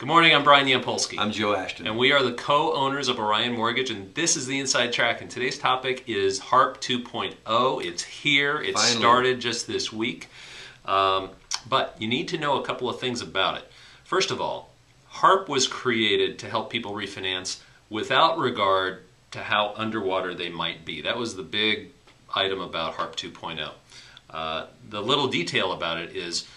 Good morning, I'm Brian Yampolsky. I'm Joe Ashton. And we are the co-owners of Orion Mortgage, and this is the Inside Track. And today's topic is Harp 2.0. It's here. It started just this week. But you need to know a couple of things about it. First of all, Harp was created to help people refinance without regard to how underwater they might be. That was the big item about Harp 2.0. The little detail about it is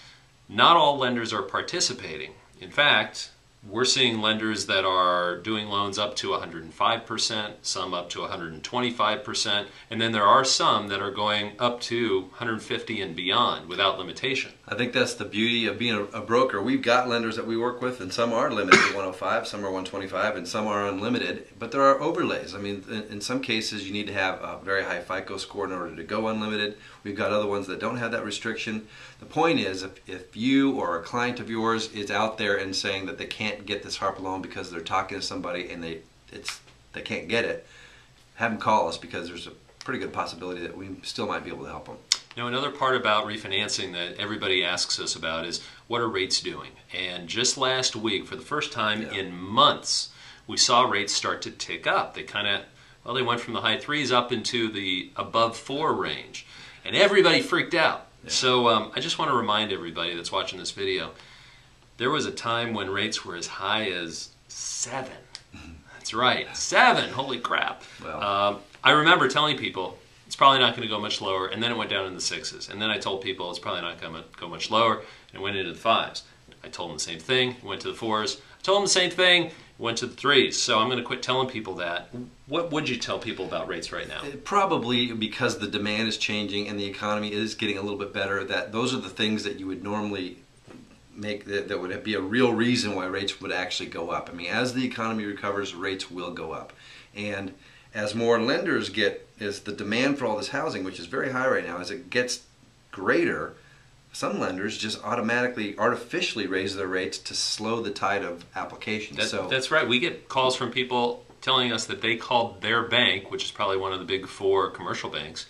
not all lenders are participating. In fact, we're seeing lenders that are doing loans up to 105%, some up to 125%, and then there are some that are going up to 150 and beyond without limitation. I think that's the beauty of being a broker. We've got lenders that we work with, and some are limited to 105, some are 125, and some are unlimited, but there are overlays. I mean, in some cases you need to have a very high FICO score in order to go unlimited. We've got other ones that don't have that restriction. The point is, if you or a client of yours is out there and saying that they can't get this Harp loan because they're talking to somebody and they can't get it, have them call us, because there's a pretty good possibility that we still might be able to help them. Now, another part about refinancing that everybody asks us about is, what are rates doing? And just last week, for the first time in months, we saw rates start to tick up. They they went from the high 3s up into the above 4 range. And everybody freaked out. Yeah. So I just want to remind everybody that's watching this video, there was a time when rates were as high as 7. That's right, 7, holy crap. Well, I remember telling people, it's probably not going to go much lower, and then it went down in the 6s. And then I told people it's probably not going to go much lower, and it went into the 5s. I told them the same thing, it went to the 4s. I told them the same thing, it went to the 3s. So I'm going to quit telling people that. What would you tell people about rates right now? Probably because the demand is changing and the economy is getting a little bit better, that those are the things that you would normally make that would be a real reason why rates would actually go up. I mean, as the economy recovers, rates will go up. And as more lenders as the demand for all this housing, which is very high right now, as it gets greater, some lenders just artificially raise their rates to slow the tide of applications. That's right. We get calls from people telling us that they called their bank, which is probably one of the big 4 commercial banks,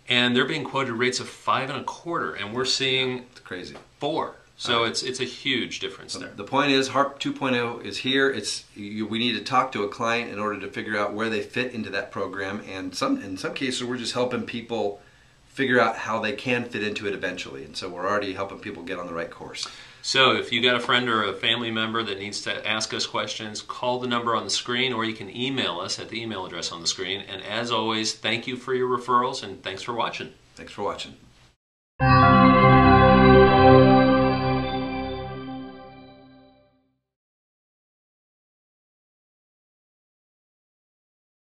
and they're being quoted rates of 5 1/4, and we're seeing it's crazy 4. So it's a huge difference there. The point is, Harp 2.0 is here. We need to talk to a client in order to figure out where they fit into that program, and in some cases we're just helping people figure out how they can fit into it eventually. And so we're already helping people get on the right course. So if you got a friend or a family member that needs to ask us questions, call the number on the screen, or you can email us at the email address on the screen. And as always, thank you for your referrals, and thanks for watching. Thanks for watching.